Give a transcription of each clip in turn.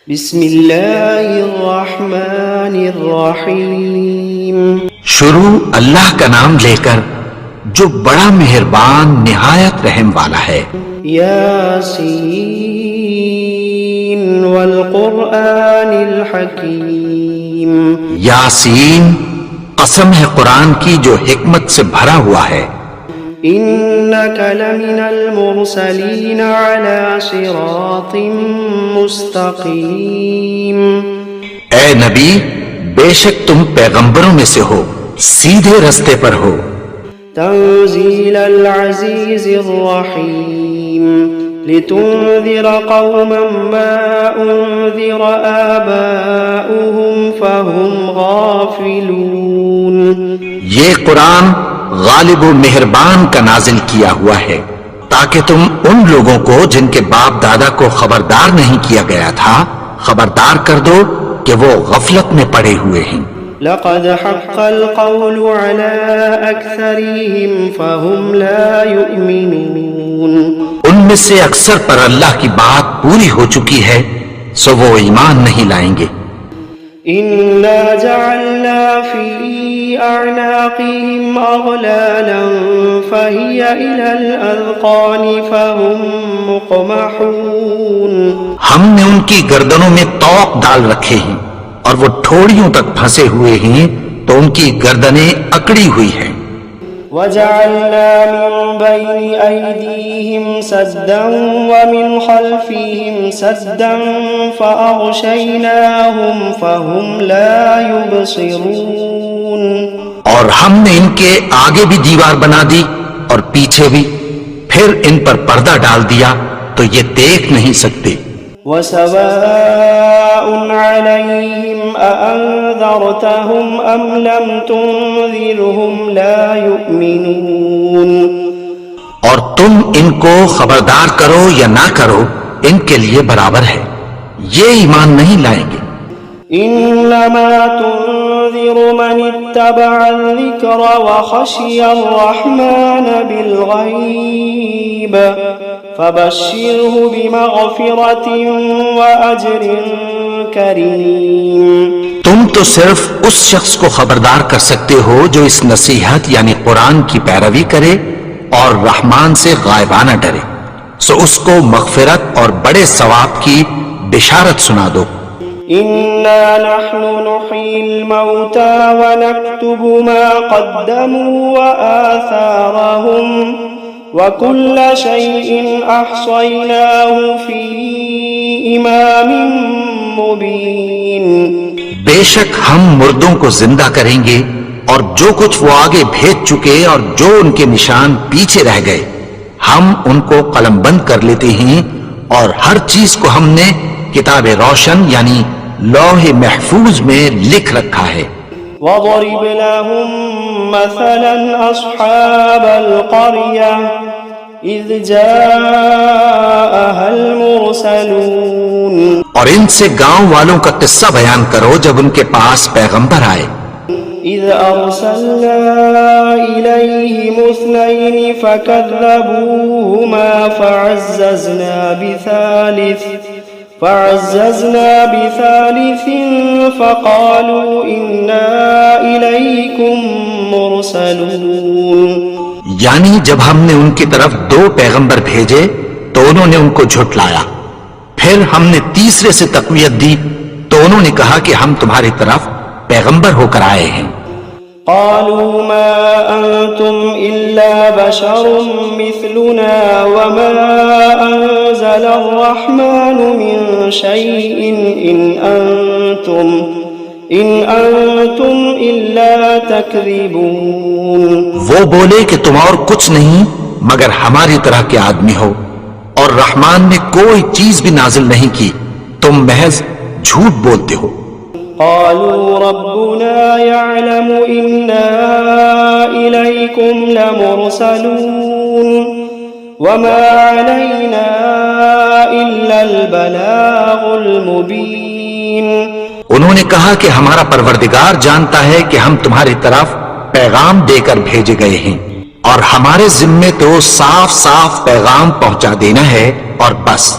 بسم اللہ الرحمن الرحیم۔ شروع اللہ کا نام لے کر جو بڑا مہربان نہایت رحم والا ہے۔ یاسین والقرآن الحکیم۔ یاسین، قسم ہے قرآن کی جو حکمت سے بھرا ہوا ہے۔ انک لمن المرسلین علی صراط مستقیم۔ اے نبی، بے شک تم پیغمبروں میں سے ہو، سیدھے رستے پر ہو۔ تنزیل العزیز الرحیم۔ لتنذر قوما ما انذر آباؤهم فهم غافلون۔ یہ قرآن غالب و مہربان کا نازل کیا ہوا ہے تاکہ تم ان لوگوں کو جن کے باپ دادا کو خبردار نہیں کیا گیا تھا خبردار کر دو کہ وہ غفلت میں پڑے ہوئے ہیں۔ لقد حق القول على أكثرهم فهم لا يؤمنون۔ ان میں سے اکثر پر اللہ کی بات پوری ہو چکی ہے سو وہ ایمان نہیں لائیں گے۔ إنا جعلنا في أعناقهم أغلالا فهي إلى الأذقان فهم مقمحون۔ ہم نے ان کی گردنوں میں طوق ڈال رکھے ہیں اور وہ ٹھوڑیوں تک پھنسے ہوئے ہیں تو ان کی گردنیں اکڑی ہوئی ہیں۔ وجعلنا من بين أيديهم سدا ومن خلفهم سدا فأغشيناهم فهم لا يبصرون۔ اور ہم نے ان کے آگے بھی دیوار بنا دی اور پیچھے بھی، پھر ان پر پردہ ڈال دیا تو یہ دیکھ نہیں سکتے۔ وسواء عليهم أأنذرتهم أم لم تنذرهم لا يؤمنون۔ اور تم ان کو خبردار کرو یا نہ کرو ان کے لیے برابر ہے، یہ ایمان نہیں لائیں گے۔ إنما تنذر من اتبع الذكر وخشي الرحمن بالغيب فبشره بمغفرة وأجر كريم۔ تم تو صرف اس شخص کو خبردار کر سکتے ہو جو اس نصیحت یعنی قرآن کی پیروی کرے اور رحمان سے غائبانہ ڈرے، سو اس کو مغفرت اور بڑے ثواب کی بشارت سنا دو۔ إنا نحن نحيي الموتى ونكتب ما قدموا وآثارهم وكل شيء أحصيناه في إمام مبين۔ بے شک ہم مردوں کو زندہ کریں گے اور جو کچھ وہ آگے بھیج چکے اور جو ان کے نشان پیچھے رہ گئے ہم ان کو قلم بند کر لیتے ہیں، اور ہر چیز کو ہم نے کتاب روشن یعنی لوح محفوظ میں لکھ رکھا ہے۔ وَضَرِبْ لَهُمْ مَثَلًا أَصْحَابَ الْقَرْيَةِ إِذْ جَاءَهَا الْمُرْسَلُونَ۔ اور ان سے گاؤں والوں کا قصہ بیان کرو جب ان کے پاس پیغمبر آئے۔ إِذْ أَرْسَلْنَا إِلَيْهِمُ اثْنَيْنِ فَكَذَّبُوهُمَا فعززنا بثالث فقالوا إنا إليكم مرسلون۔ یعنی جب ہم نے ان کی طرف دو پیغمبر بھیجے تو انہوں نے ان کو جھٹلایا، پھر ہم نے تیسرے سے تقویت دی تو انہوں نے کہا کہ ہم تمہاری طرف پیغمبر ہو کر آئے ہیں۔ قالوا ما أنتم إلا بشر مثلنا وما أنزل الرحمن من شيء إن أنتم إلا تكذبون۔ وہ بولے کہ تم اور کچھ نہیں مگر ہماری طرح کے آدمی ہو، اور رحمان نے کوئی چیز بھی نازل نہیں کی، تم محض جھوٹ بولتے ہو۔ قالوا ربنا يعلم إنا إليكم لمرسلون وما علينا إلا البلاغ المبين۔ انہوں نے کہا کہ ہمارا پروردگار جانتا ہے کہ ہم تمہاری طرف پیغام دے کر بھیجے گئے ہیں، اور ہمارے ذمے تو صاف صاف پیغام پہنچا دینا ہے اور بس۔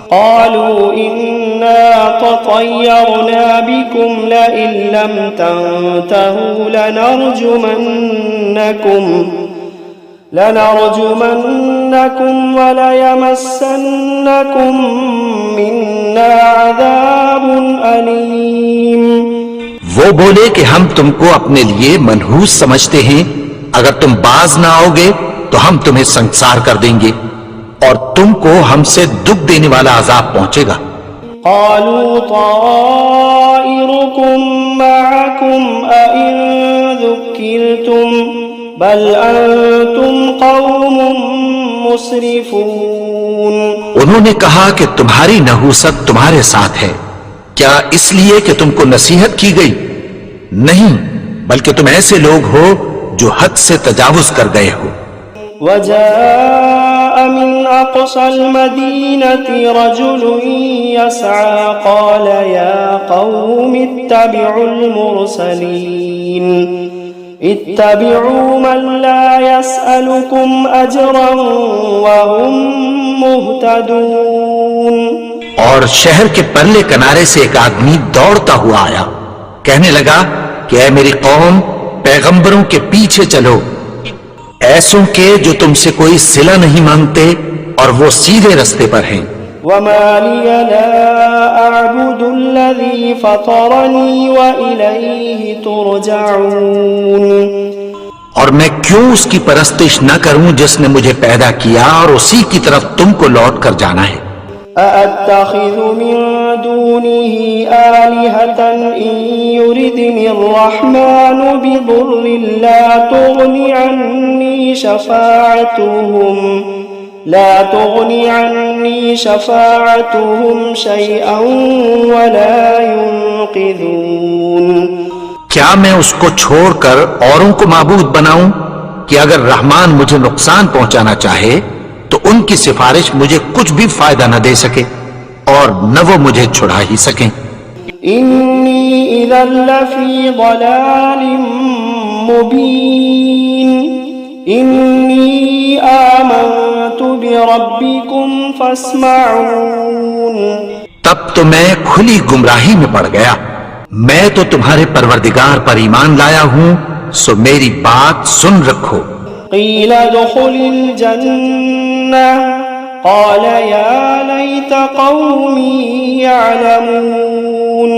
قالوا إنا تطيرنا بكم لئن لم تنتهوا لنرجمنكم وليمسنكم منا عذاب أليم. وہ بولے کہ ہم تم کو اپنے لیے منحوس سمجھتے ہیں، اگر تم باز نہ آؤ گے تو ہم تمہیں سنسار کر دیں گے اور تم کو ہم سے دکھ دینے والا عذاب پہنچے گا. قالوا طائركم معكم أئن ذكرتم بل أنتم قوم مسرفون. انہوں نے کہا کہ تمہاری نحوست تمہارے ساتھ ہے، کیا اس لیے کہ تم کو نصیحت کی گئی؟ نہیں، بلکہ تم ایسے لوگ ہو جو حد سے تجاوز کر گئے ہو. وجاء من أقصى المدينة رجل يسعى قال يا قوم اتبعوا المرسلين اتبعوا من لا يسألكم أجرا وهم مهتدون. اور شہر کے پرلے کنارے سے ایک آدمی دوڑتا ہوا آیا، کہنے لگا کہ اے میری قوم، پیغمبروں کے پیچھے چلو، ایسوں کے جو تم سے کوئی صلہ نہیں مانگتے اور وہ سیدھے رستے پر ہیں. وما لي لا أعبد الذي فطرني وإليه ترجعون. اور میں کیوں اس کی پرستش نہ کروں جس نے مجھے پیدا کیا اور اسی کی طرف تم کو لوٹ کر جانا ہے. أأتخذ من دونه آلهة إن يردني الرحمن بضر لا تغني عني شفاعتهم شيئا ولا ينقذون. کیا میں اس کو چھوڑ کر اوروں کو معبود بناؤں کہ اگر رحمان مجھے نقصان پہنچانا چاہے تو ان کی سفارش مجھے کچھ بھی فائدہ نہ دے سکے اور نہ وہ مجھے چھڑا ہی سکیں. انی اذا لفی ضلال مبین انی آمنت بربکم فاسمعون. تب تو میں کھلی گمراہی میں پڑ گیا، میں تو تمہارے پروردگار پر ایمان لایا ہوں، سو میری بات سن رکھو. قیل ادخل الجنة قال يا ليت قومي يعلمون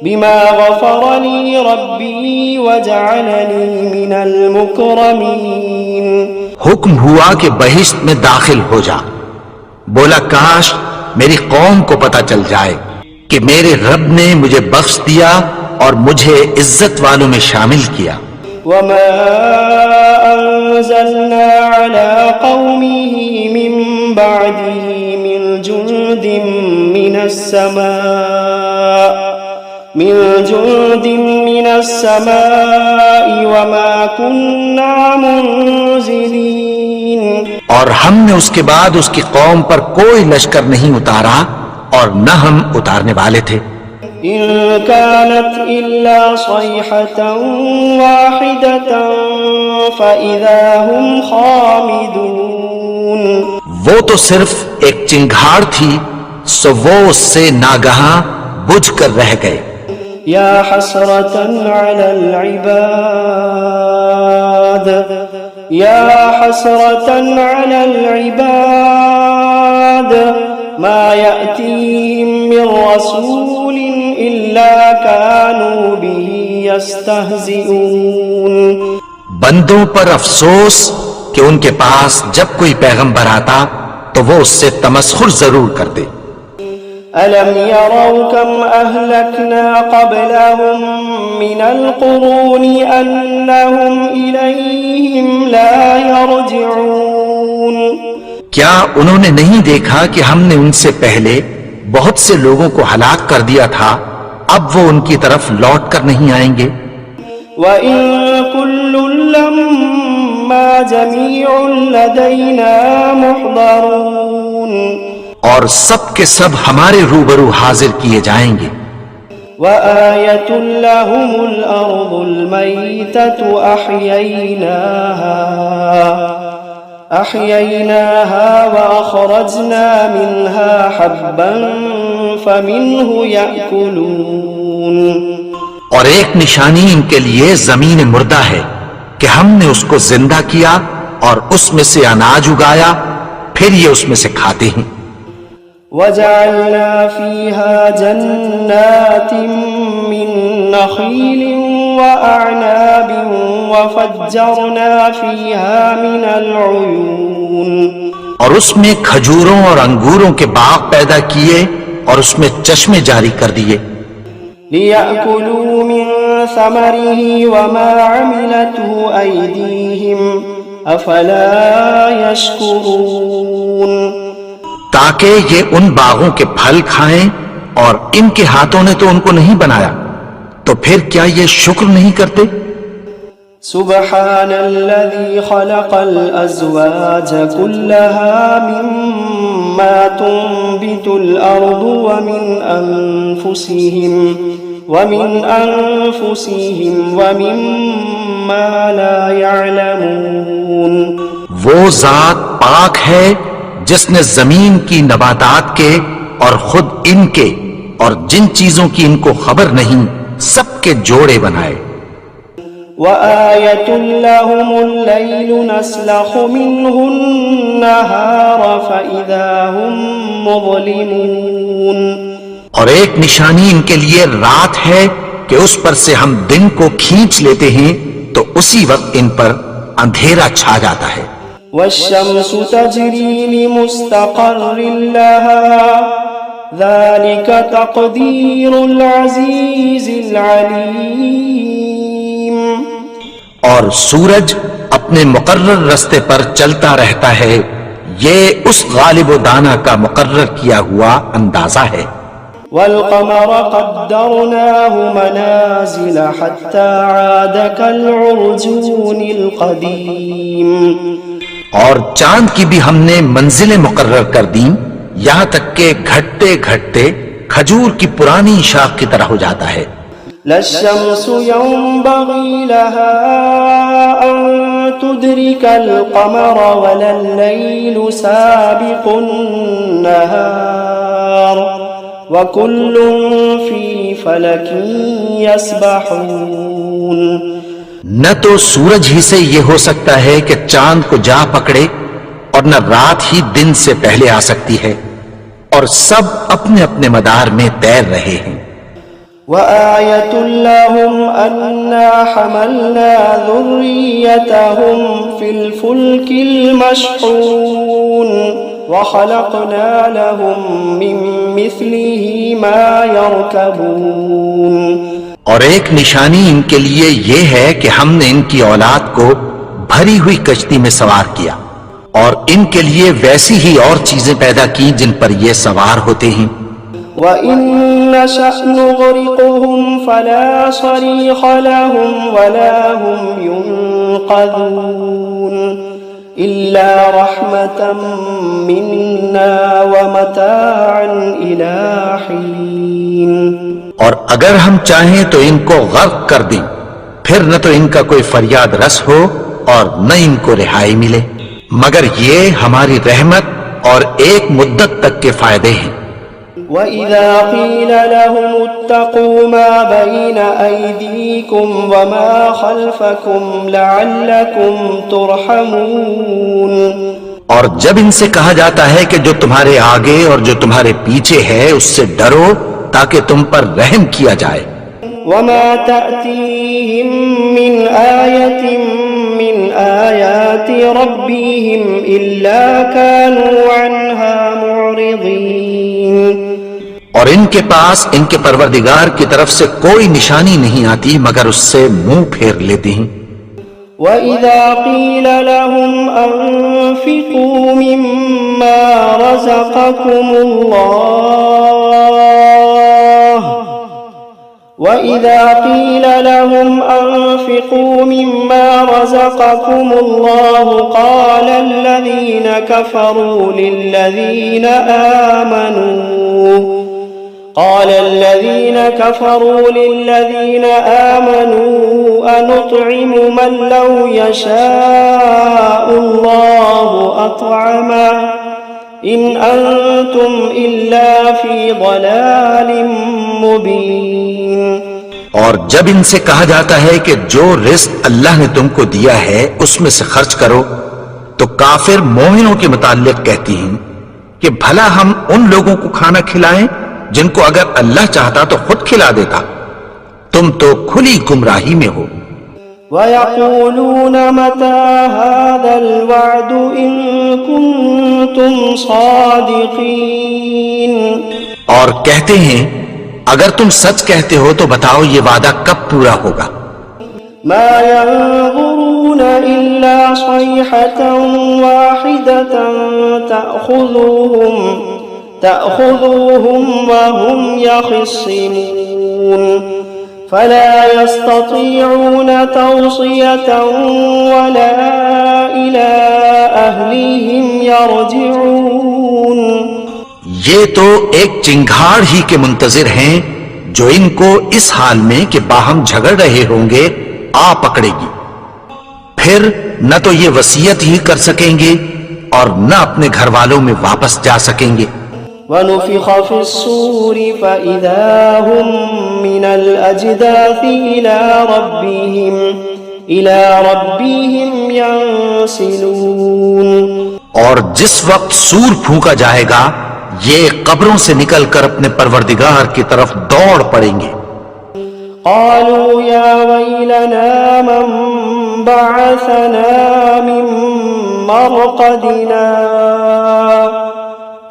بما غفر لي ربي وجعلني من المكرمين. حکم ہوا کہ بہشت میں داخل ہو جا. بولا کاش میری قوم کو پتہ چل جائے کہ میرے رب نے مجھے بخش دیا اور مجھے عزت والوں میں شامل کیا. وما أنزلنا على قومه من بعده من جند من السماء وما كنا منزلين. اور ہم نے اس کے بعد اس کی قوم پر کوئی لشکر نہیں اتارا اور نہ ہم اتارنے والے تھے. إن كانت إلا صيحة واحدة فإذا هم خامدون. وہ تو صرف ایک چنگھاڑ تھی، سو وہ اس سے ناگہاں بجھ کر رہ گئے. يا حسرة على العباد يا حسرة على العباد ما يأتيهم من رسول إلا كانوا به يستهزئون. بندوں پر افسوس کہ ان کے پاس جب کوئی پیغمبر آتا تو وہ اس سے تمسخر ضرور کرتے. ألم يروا كم أهلكنا قبلهم من القرون أنهم إليهم لا يرجعون. کیا انہوں نے نہیں دیکھا کہ ہم نے ان سے پہلے بہت سے لوگوں کو ہلاک کر دیا تھا، اب وہ ان کی طرف لوٹ کر نہیں آئیں گے. وَإِن كُلٌّ لَّمَّا جَمِيعٌ لَّدَيْنَا مُحْضَرُونَ. اور سب کے سب ہمارے روبرو حاضر کیے جائیں گے. وَآيَةٌ لَّهُمُ الْأَرْضُ الْمَيْتَةُ أحييناها وأخرجنا منها حبا فمنه يأكلون اور ایک نشانی ان کے لیے زمین مردہ ہے کہ ہم نے اس کو زندہ کیا اور اس میں سے اناج اگایا، پھر یہ اس میں سے کھاتے ہیں۔ وجعلنا فيها جنات من نخيل وأعناب وفجرنا فيها من العيون اور اس میں کھجوروں اور انگوروں کے باغ پیدا کیے اور اس میں چشمے جاری کر دیے، ليأكلوا من ثمره وما عملته أيديهم أفلا يشكرون تاکہ یہ ان باغوں کے پھل کھائیں اور ان کے ہاتھوں نے تو ان کو نہیں بنایا، تو پھر کیا یہ شکر نہیں کرتے؟ سبحان الذي خلق الأزواج كلها مما تنبت الأرض ومن أنفسهم ومما لا يعلمون وہ ذات پاک ہے جس نے زمین کی نباتات کے اور خود ان کے اور جن چیزوں کی ان کو خبر نہیں سب کے جوڑے بنائے۔ وآية لهم الليل نسلخ منه النهار فإذا هم مظلمون اور ایک نشانی ان کے لیے رات ہے کہ اس پر سے ہم دن کو کھینچ لیتے ہیں تو اسی وقت ان پر اندھیرا چھا جاتا ہے۔ والشمس تجري لمستقر لها ذلك تقدير العزيز العليم اور سورج اپنے مقرر رستے پر چلتا رہتا ہے، یہ اس غالب و دانا کا مقرر کیا ہوا اندازہ ہے۔ والقمر قدرناه منازل حتى عاد كالعرجون القديم اور چاند کی بھی ہم نے منزلیں مقرر کر دیں یہاں تک کہ گھٹتے گھٹتے کھجور کی پرانی شاخ کی طرح ہو جاتا ہے۔ لا الشمس ينبغي لها أن تدرك القمر ولا الليل سابق النهار وكل في فلك يسبحون نہ تو سورج ہی سے یہ ہو سکتا ہے کہ چاند کو جا پکڑے اور نہ رات ہی دن سے پہلے آ سکتی ہے، اور سب اپنے اپنے مدار میں تیر رہے ہیں۔ وآية لهم أنا حملنا ذريتهم في الفلك المشحون وخلقنا لهم من مثله ما يركبون اور ایک نشانی ان کے لیے یہ ہے کہ ہم نے ان کی اولاد کو بھری ہوئی کشتی میں سوار کیا اور ان کے لیے ویسی ہی اور چیزیں پیدا کی جن پر یہ سوار ہوتے ہیں۔ وَإِن نَّشَأْ نُغْرِقْهُمْ فَلَا صَرِيخَ لَهُمْ وَلَا هُمْ يُنقَذُونَ إِلَّا رَحْمَةً مِّنَّا وَمَتَاعًا إِلَىٰ حِينٍ اور اگر ہم چاہیں تو ان کو غرق کر دیں، پھر نہ تو ان کا کوئی فریاد رس ہو اور نہ ان کو رہائی ملے، مگر یہ ہماری رحمت اور ایک مدت تک کے فائدے ہیں۔ وَإِذَا قِيلَ لَهُمُ اتَّقُوا مَا بَيْنَ أَيْدِيكُمْ وَمَا خَلْفَكُمْ لَعَلَّكُمْ تُرْحَمُونَ اور جب ان سے کہا جاتا ہے کہ جو تمہارے آگے اور جو تمہارے پیچھے ہے اس سے ڈرو تاکہ تم پر رحم کیا جائے۔ وَمَا تَأْتِيهِم مِّنْ آيَةٍ مِّنْ آيَاتِ رَبِّهِمْ إِلَّا كَانُوا عَنْهَا مُعْرِضِينَ اور ان کے پاس ان کے پروردگار کی طرف سے کوئی نشانی نہیں آتی مگر اس سے منہ پھیر لیتے ہیں۔ وَإِذَا قِيلَ لَهُمْ أَنفِقُوا مِمَّا رَزَقَكُمُ اللَّهُ وَإِذَا قِيلَ لَهُمْ أَنفِقُوا مِمَّا رَزَقَكُمُ اللَّهُ قَالَ الَّذِينَ كَفَرُوا لِلَّذِينَ آمَنُوا أَنُطْعِمُ مَن لَّوْ يَشَاءُ اللَّهُ أَطْعَمَهُ إن أنتم إلا في ضلال مبين. اور جب ان سے کہا جاتا ہے کہ جو رزق اللہ نے تم کو دیا ہے اس میں سے خرچ کرو، تو کافر مومنوں کے متعلق کہتی ہیں کہ بھلا ہم ان لوگوں کو کھانا کھلائیں جن کو اگر اللہ چاہتا تو خود کھلا دیتا، تم تو کھلی گمراہی میں ہو. وَيَقُولُونَ مَتَى هَذَا الْوَعْدُ إِن كُنتُمْ صَادِقِينَ. اور کہتے ہیں اگر تم سچ کہتے ہو تو بتاؤ یہ وعدہ کب پورا ہوگا. مَا يَنظُرُونَ إِلَّا صَيْحَةً وَاحِدَةً تَأْخُذُوهُمْ وَهُمْ يَخِصِّمُونَ فَلَا يَسْتَطِيعُونَ تَوْصِيَةً وَلَا إِلَىٰ أَهْلِهِمْ يَرْجِعُونَ. یہ تو ایک چنگھاڑ ہی کے منتظر ہیں جو ان کو اس حال میں کہ باہم جھگڑ رہے ہوں گے آ پکڑے گی، پھر نہ تو یہ وصیت ہی کر سکیں گے اور نہ اپنے گھر والوں میں واپس جا سکیں گے. وَنُفِخَ فِي الصُّورِ فَإِذَا هُم مِّنَ الْأَجْدَاثِ إِلَىٰ رَبِّهِمْ يَنسِلُونَ. اور جس وقت سور پھونکا جائے گا یہ قبروں سے نکل کر اپنے پروردگار کی طرف دوڑ پڑیں گے. قالوا يا ويلنا من بعثنا من مرقدنا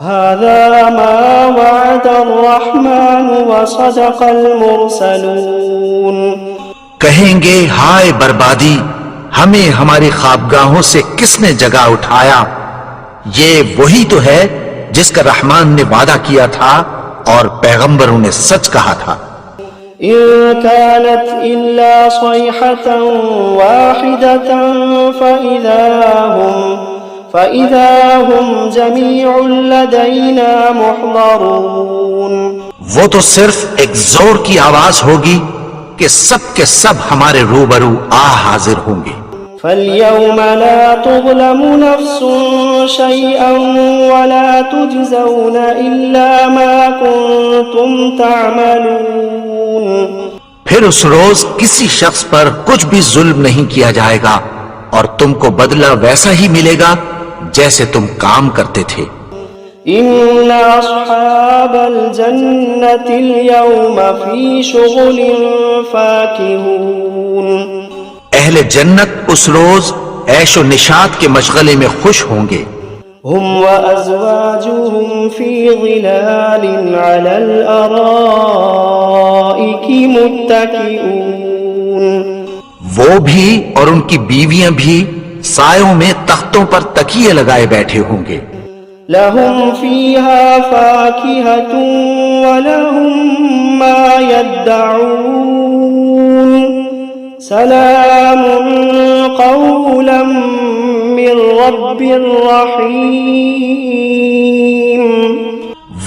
هذا ما وعد الرحمن وصدق المرسلون. کہیں گے ہائے بربادی، ہمیں ہماری خوابگاہوں سے کس نے جگا اٹھایا، یہ وہی تو ہے جس کا رحمان نے وعدہ کیا تھا اور پیغمبروں نے سچ کہا تھا. إن كانت إلا صيحة واحدة فإذا هم جميع لدينا محضرون. وہ تو صرف ایک زور کی آواز ہوگی کہ سب کے سب ہمارے روبرو حاضر ہوں گے. فَالْيَوْمَ لَا تُظْلَمُ نَفْسٌ شَيْئًا وَلَا تُجْزَوْنَ إِلَّا مَا كُنتُمْ تَعْمَلُونَ. پھر اس روز کسی شخص پر کچھ بھی ظلم نہیں کیا جائے گا اور تم کو بدلہ ویسا ہی ملے گا جیسے تم کام کرتے تھے. إِنَّ أَصْحَابَ الْجَنَّةِ الْيَوْمَ فِي شُغُلٍ فَاكِهُونَ. اہل جنت اس روز عیش و نشاط کے مشغلے میں خوش ہوں گے. هم وأزواجهم في ظلال على الأرائك متكئون. وہ بھی اور ان کی بیویاں بھی سایوں میں تختوں پر تکیے لگائے بیٹھے ہوں گے. لهم فيها فاكهة ولهم ما يدعون سلام قولا من رب رحیم.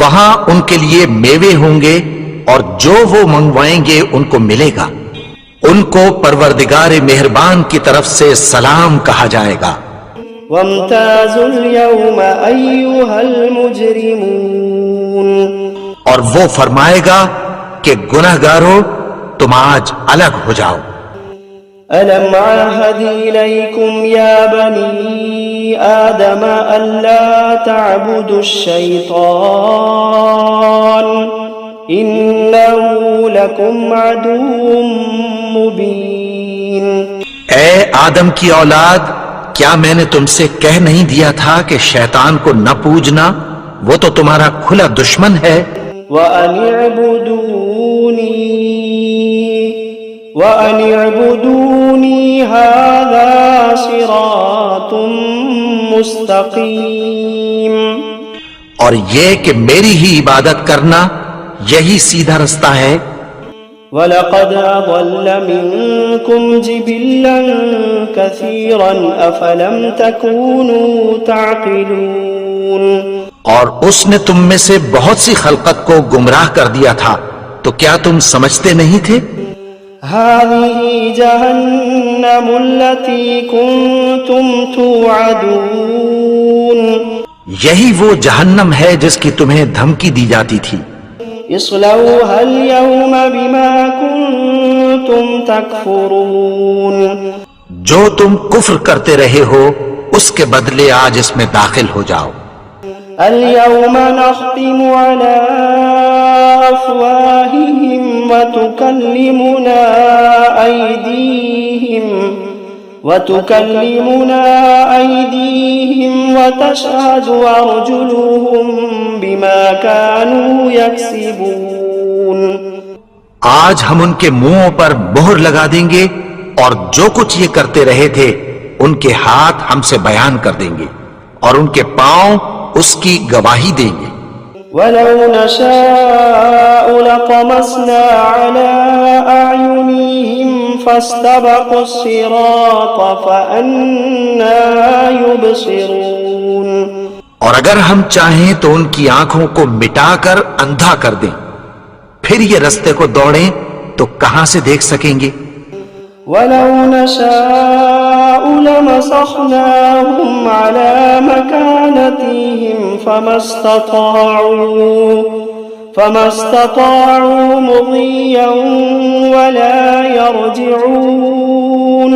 وہاں ان کے لیے میوے ہوں گے اور جو وہ منگوائیں گے ان کو ملے گا. ان کو پروردگار مہربان کی طرف سے سلام کہا جائے گا. وامتازوا اليوم أيها المجرمون. اور وہ فرمائے گا کہ گنہگارو تم آج الگ ہو جاؤ. ألم عاهد إليكم يا بني آدم ألا تعبدوا الشيطان إنه لكم عدو مبين. اے آدم کی اولاد، کیا میں نے تم سے کہہ نہیں دیا تھا کہ شیطان کو نہ پوجنا، وہ تو تمہارا کھلا دشمن ہے. وَأَنِ اعْبُدُونِي هَذَا صِرَاطٌ مُسْتَقِيم. اور یہ کہ میری ہی عبادت کرنا یہی سیدھا رستہ ہے. وَلَقَدْ أَضَلَّ مِنكُمْ جِبِلًّا كَثِيرًا أَفَلَمْ تَكُونُوا تَعْقِلُونَ. اور اس نے تم میں سے بہت سی خلقت کو گمراہ کر دیا تھا، تو کیا تم سمجھتے نہیں تھے؟ هَذِهِ جَهَنَّمُ الَّتِي كُنتُمْ تُوعَدُونَ. یہی وہ جہنم ہے جس کی تمہیں دھمکی دی جاتی تھی. اصلوها اليوم بما كنتم تكفرون. جو تم کفر کرتے رہے ہو اس کے بدلے آج اس میں داخل ہو جاؤ. اليوم نختم على أفواههم وتكلمنا أيديهم وتشهد أرجلهم بما كانوا يكسبون. آج ہم ان کے منہوں پر مہر لگا دیں گے اور جو کچھ یہ کرتے رہے تھے ان کے ہاتھ ہم سے بیان کر دیں گے اور ان کے پاؤں اس کی گواہی دیں گے. وَلَوْ نَشَاءُ لَطَمَسْنَا عَلَىٰ أَعْيُنِهِمْ فَاسْتَبَقُوا الصِّرَاطَ فَأَنَّىٰ يُبْصِرُونَ. اور اگر ہم چاہیں تو ان کی آنکھوں کو مٹا کر اندھا کر دیں، پھر یہ رستے کو دوڑیں تو کہاں سے دیکھ سکیں گے. وَلَوْ نَشَاءُ لَمَسَخْنَاهُمْ عَلَىٰ مَكَانَتِهِمْ فَمَا اسْتَطَاعُوا مُضِيًّا وَلَا يَرْجِعُونَ.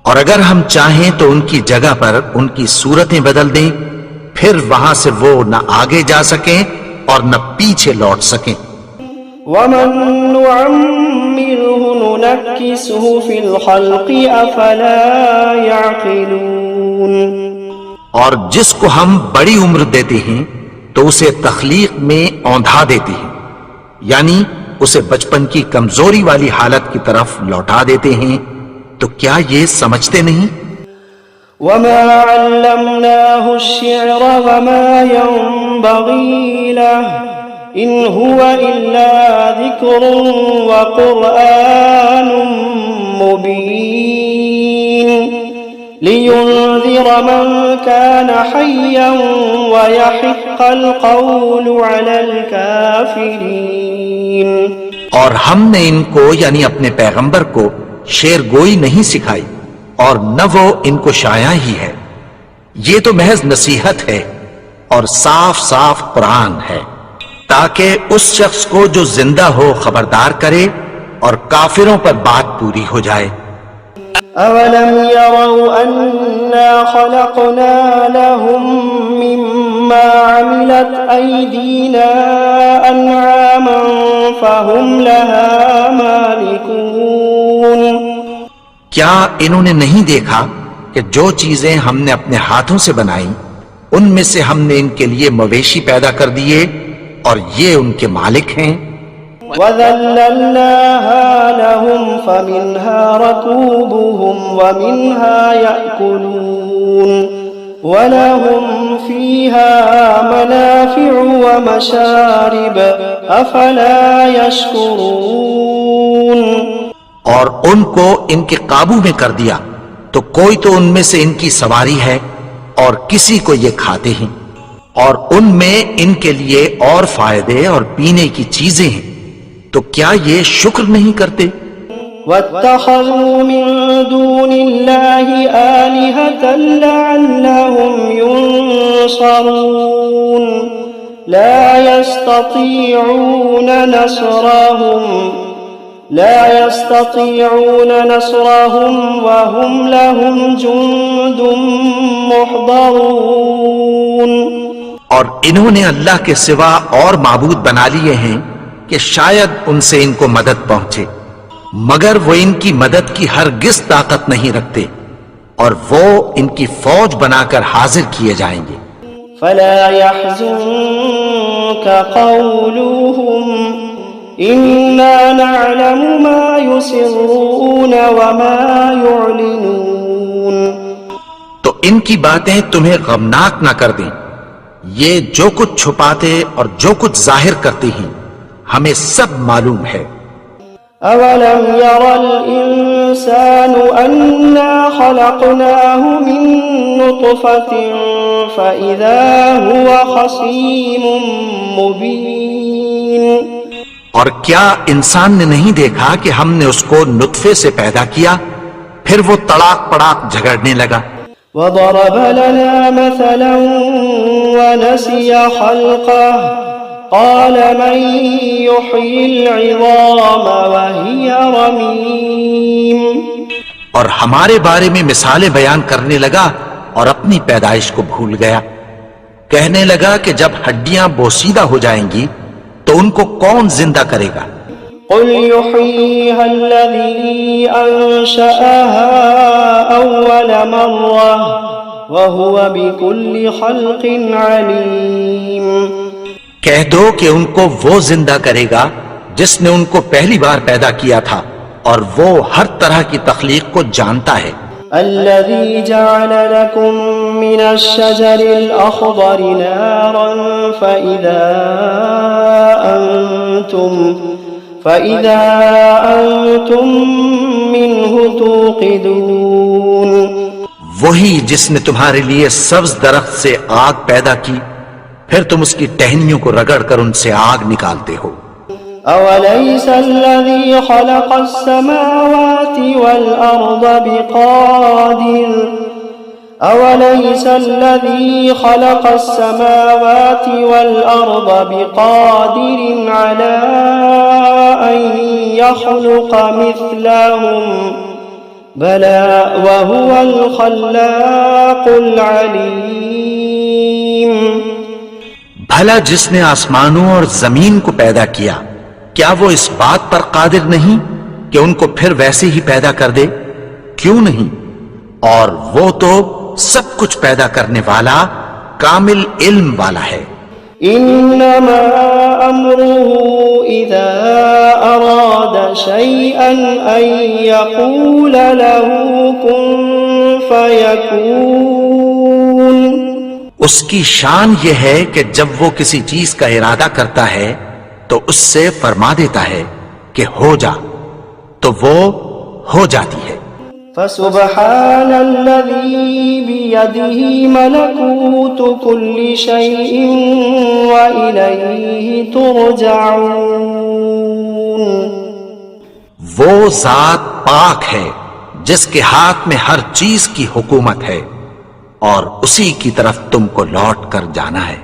اور اگر ہم چاہیں تو ان کی جگہ پر ان کی صورتیں بدل دیں، پھر وہاں سے وہ نہ آگے جا سکیں اور نہ پیچھے لوٹ سکیں. وَمَن نُّعَمِّرْهُ نُنَكِّسْهُ فِي الْخَلْقِ أَفَلَا يَعْقِلُونَ. اور جس کو ہم بڑی عمر دیتے ہیں تو اسے تخلیق میں اوندھا دیتے ہیں، یعنی اسے بچپن کی کمزوری والی حالت کی طرف لوٹا دیتے ہیں. تو کیا یہ سمجھتے نہیں؟ وَمَا عَلَّمْنَاهُ الشِّعْرَ وَمَا يَنبَغِي لَهُ إِنْ هُوَ إِلَّا ذِكْرٌ وَقُرْآنٌ مُبِينٌ لِيُنذِرَ مَنْ كَانَ حَيًّا وَيَحِقَّ الْقَوْلُ عَلَى الْكَافِرِينَ. اور ہم نے ان کو یعنی اپنے پیغمبر کو شعر گوئی نہیں سکھائی اور نہ وہ ان کو شایع ہی ہے. یہ تو محض نصیحت ہے اور صاف صاف قرآن ہے تاکہ اس شخص کو جو زندہ ہو خبردار کرے اور کافروں پر بات پوری ہو جائے. أَوَلَمْ يَرَوْا أَنَّا خَلَقْنَا لَهُم مِّمَّا عَمِلَتْ أَيْدِينَا أَنْعَامًا فَهُمْ لَهَا مَالِكُونَ. کیا انہوں نے نہیں دیکھا کہ جو چیزیں ہم نے اپنے ہاتھوں سے بنائیں ان میں سے ہم نے ان کے لیے مویشی پیدا کر دیے اور یہ ان کے مالک ہیں. وَذَلَّلْنَاهَا لَهُمْ فَمِنْهَا رَكُوبُهُمْ وَمِنْهَا يَأْكُلُونَ وَلَهُمْ فِيهَا مَنَافِعُ وَمَشَارِبُ أَفَلَا يَشْكُرُونَ. اور ان کو ان کے قابو میں کر دیا تو کوئی تو ان میں سے ان کی سواری ہے اور کسی کو یہ کھاتے ہیں، اور ان میں ان کے لیے اور فائدے اور پینے کی چیزیں ہیں. تو کیا یہ شکر نہیں کرتے؟ وَاتَّخَذُوا مِن دُونِ اللَّهِ آلِهَةً لَعَلَّهُمْ يُنصَرُونَ لَا يَسْتَطِيعُونَ نَصْرَهُمْ وَهُمْ لَهُمْ جُندٌ مُحْضَرُونَ. اور انہوں نے اللہ کے سوا اور معبود بنا لیے ہیں کہ شاید ان سے ان کو مدد پہنچے، مگر وہ ان کی مدد کی ہرگز طاقت نہیں رکھتے اور وہ ان کی فوج بنا کر حاضر کیے جائیں گے. فَلَا يَحْزُنكَ قَوْلُهُمْ إِنَّا نَعْلَمُ مَا يُسِرُّونَ وَمَا يُعْلِنُونَ. تو ان کی باتیں تمہیں غمناک نہ کر دیں. یہ جو کچھ چھپاتے اور جو کچھ ظاہر کرتے ہیں ہمیں سب معلوم ہے. أَوَلَمْ يَرَ الْإِنسَانُ أَنَّا خَلَقْنَاهُ مِن نُّطْفَةٍ فَإِذَا هُوَ خَصِيمٌ مُّبِينٌ. اور کیا انسان نے نہیں دیکھا کہ ہم نے اس کو نطفے سے پیدا کیا، پھر وہ تڑاک پڑاک جھگڑنے لگا. وضرب لنا مثلا ونسي خلقه قال من يحيي العظام وهي رميم. اور ہمارے بارے میں مثالیں بیان کرنے لگا اور اپنی پیدائش کو بھول گیا. کہنے لگا کہ جب ہڈیاں بوسیدہ ہو جائیں گی تو ان کو کون زندہ کرے گا؟ قل يحييها الذي أنشأها أول مرة وهو بكل خلق عليم. کہہ دو کہ ان کو وہ زندہ کرے گا جس نے ان کو پہلی بار پیدا کیا تھا اور وہ ہر طرح کی تخلیق کو جانتا ہے. الذي جعل لكم من الشجر الأخضر نارا فإذا أنتم منه توقدون. وہی جس نے تمہارے لیے سبز درخت سے آگ پیدا کی پھر تم اس کی ٹہنیوں کو رگڑ کر ان سے آگ نکالتے ہو. أوليس الذي خلق السماوات والأرض بقادر على أن يخلق مثلهم بلى وهو الخلاق العليم. بھلا جس نے آسمانوں اور زمین کو پیدا کیا کیا وہ اس بات پر قادر نہیں کہ ان کو پھر ویسے ہی پیدا کر دے؟ کیوں نہیں؟ اور وہ تو سب کچھ پیدا کرنے والا کامل علم والا ہے. انما امره اذا اراد شيئا ان يقول له كن فيكون. اس کی شان یہ ہے کہ جب وہ کسی چیز کا ارادہ کرتا ہے تو اس سے فرما دیتا ہے کہ ہو جا تو وہ ہو جاتی ہے. فسبحان الذي بيده ملكوت كل شيء وإليه ترجعون. وہ ذات پاک ہے جس کے ہاتھ میں ہر چیز کی حکومت ہے اور اسی کی طرف تم کو لوٹ کر جانا ہے.